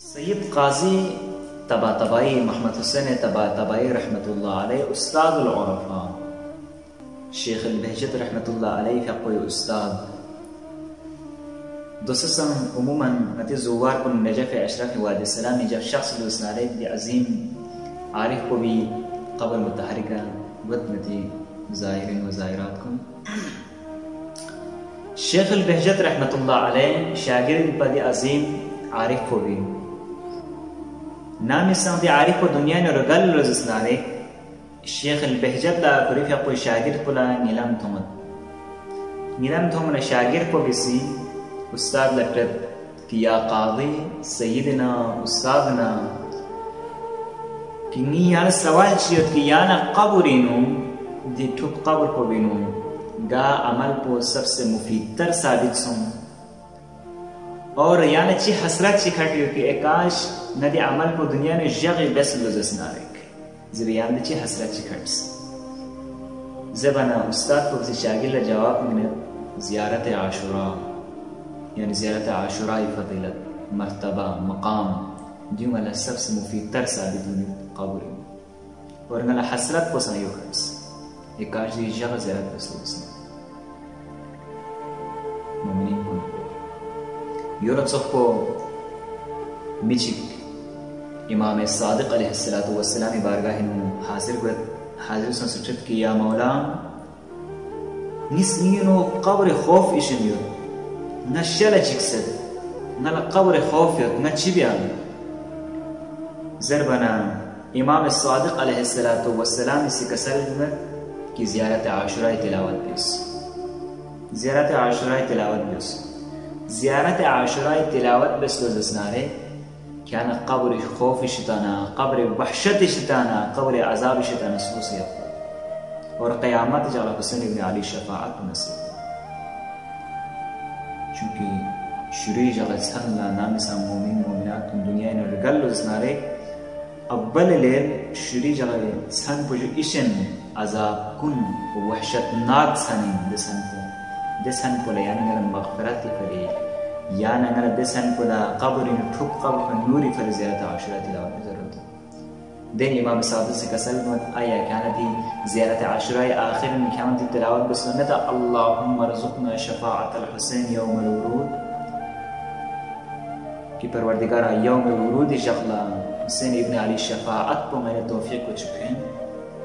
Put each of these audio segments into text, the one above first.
सैयद काजी तबातबाई मोहम्मद हुसैन तबातबाई रहमतुल्लाह अलैह उस्ताद उल उरफा शेख अल बहजत रहमतुल्लाह अलैह का कोई उस्ताद दोस्तों उमूमन नती ज़ुवार को नजफ़ अशरफ वाद सलाम जब शख्स लुस्नारे अज़ीम आरिफ को भी क़ब्र मुतहरिका वत नती ज़ाहिरीन व ज़ाहिरात को शेख अल बहजत रहमतुल्लाह अलैह शागिर्द पद अज़ीम आरिफ को भी नाम इस्लाम आरिफ को दुनिया ने रगल रोज़नारे शेख अल बहजत ला कुरिफ कोई शागिर्द पुला नीलम थोमन शागिर्द को बिसी उस्ताद लटत कि या काज़ी सय्यदना उस्तादना कि नी यार सवाल चियत कि याना कब्रिनु दी ठुक कब्र को बिनु गा अमल को सबसे मुफीदतर साबित सुन और याना ची हसरत ची खटियो कि एकाश नदी अमल को दुनिया में जग बस लजसनारेक ज़ियान ची हसरत ची खट्स ज़बाना उस्ताद को शागिर्द जवाब में ज़ियारत आशुरा यानी ज़ियारत आशुरा फ़ज़ीलत मर्तबा मकाम जो मला सबसे मुफीदतर साबित हुई कब्र और मला हसरत को सही खट्स एकाश दी जग ज़ियारत बस लजसना मुमिनीन को यूरोप सबको मिचिक इमाम सादिक अलैहिस्सलातु वस्सलाम बारगाह हाजिर संसुचित कि या मौला निस्निनो कब्र खौफ इशनियो न शल जिक्सद न कब्र खौफ न चिबियान ज़रबना इमाम सादिक अलैहिस्सलातु वस्सलाम इसी कसर की ज़ियारत आशुरा तिलावत बिस ज़ियारत आशुरा तिलावत बिस ज़ियारत आशुरा तिलावत बस लजसनारे क्या न कब्र खौफ शिताना कब्र वहशत शिताना कब्र अजाब शिताना सूसी और क़यामत जला हुसैन इब्न अली शफाअत नसीब चूँकि शुरू जगत सल्ला नाम सा मोमिन मोमिनात दुनिया ने रगल लजसनारे अव्वल लेल शुरू जगत सन पुजो इशन अजाब कुन वहशतनाक सनी दसन पोला यानी अगर मग़फ़िरत करे या अगर दसन पोला कब्र इन ठुक कब्र पर नूरी फर ज़ियारत आशुरा तिलावत की ज़रूरत है दिन इमाम सादिक से कसल मत आया क्या न थी ज़ियारत आशुरा आखिर में क्या थी तिलावत बस सुन्नत अल्लाहुम्मा रज़ुक़ना शफ़ाअतल हुसैन यौमुल वुरूद कि परवरदिगार यौमुल वुरूद शग़ला हुसैन इब्न अली शफ़ाअत को मैंने तौफ़ीक़ को चुके हैं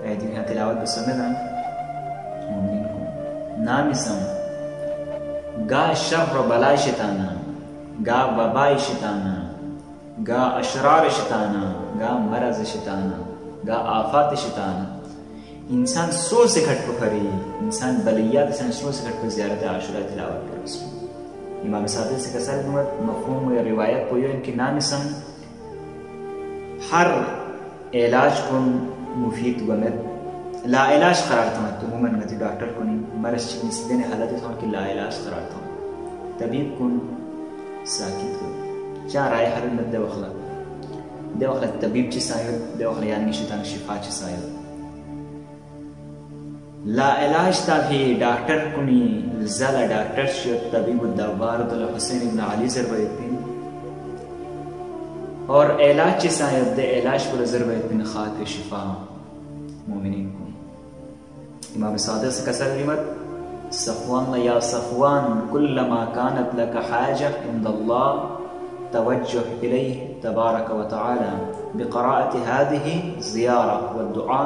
ऐसी क्या तिलावत बस सुन्नत मुमिन को नाम इसम गा शर बला शिताना गा वबाई शिताना गा अशरार शिताना गा मरज शिताना गा आफात शिताना इंसान सो से खट को फरी इंसान बलियात से सो से खट को ज़ियारत आशुरा तिलावत करे उसमें इमाम सादिक से कसर मफ़हूम या रिवायत को इनके नाम सम हर इलाज को मुफीद गमत ला इलाज करार था तो उमूमन गति डॉक्टर को नहीं मरस चिकित्सक ने हालत था कि ला इलाज करार था तबीब कुन साकित को चार आए हर मत दे वखला तबीब ची सायद दे वखला यानी शितान शिफा ची सायद ला इलाज ता भी डॉक्टर कुनी ज़ला डॉक्टर श तबीब दवार अल हुसैन इब्न अली ज़रबैतिन और इलाज ची सायद दे इलाज पर ज़रबैतिन खाक शिफा मोमिनीन को इमाम सादिक से कसर लिमत सफ़वान या सफ़वान कुल्लमा कानत लक हाजा इंदल्लाह तवज्जुह इलैहि तबारक व तआला बिक़राअति हादिहि ज़ियारा व दुआ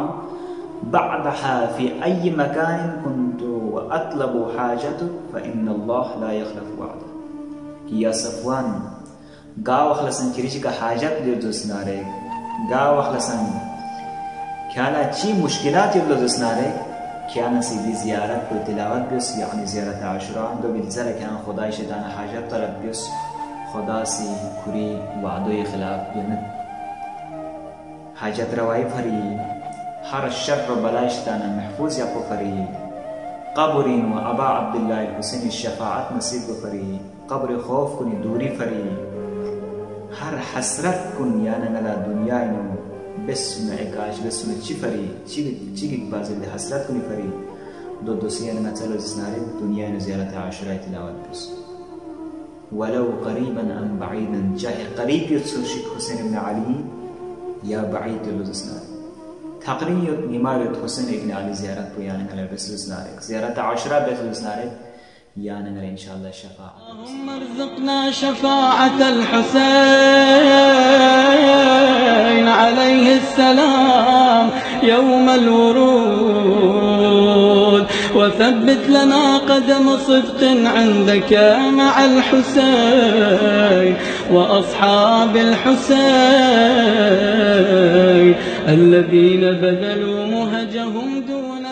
बअदहा फ़ी अय्यि मकान कुन्तु व अतलबु हाजतक फ़इन्नल्लाह ला यख़लफ़ु वअदह कि या सफ़वान गा वख़लसन किरिश का हाजत दे दोसनारे गा वख़लसन ख्याला ची मुश्किलात ये लजसनारे क्या नसीबी ज़ियारत को तिलावत बिस यानी ज़ियारत आशुरा दो बिलज़र क्या खुदा शैतान हाजत तरफ बिस खुदा से खुरी वादो के खिलाफ जन्नत हाजत रवाई फरी हर शर बला शैतान महफूज या को फरी कब्रिन व अबा अब्दुल्लाह हुसैन शफाअत नसीब को फरी कब्र खौफ कुनी दूरी फरी हर हसरत कुन या नगला दुनिया नो बेसुन एकाश बेसुन चिफरी चिगिक बाजिल हसरत कुनी फरी दो दोसिया न चलो जिसनारे दुनिया ने ज़ियारत आशुरा तिलावत बस ولو قريبا أم بعيدا، چاہے قریب يتسوشك حسين بن علي يا بعيد اللزسنار. تقريب نماغت حسين بن علي زيارة بيانا بس لزنارك، زيارة عشرة بس لزنارك يانا إن شاء الله الشفاعة. اللهم ارزقنا شفاعة الحسين عليه السلام يوم الورود، وثبت لنا قدم صدق عندك مع الحسين وأصحاب الحسين الذين بذلوا مهجهم دون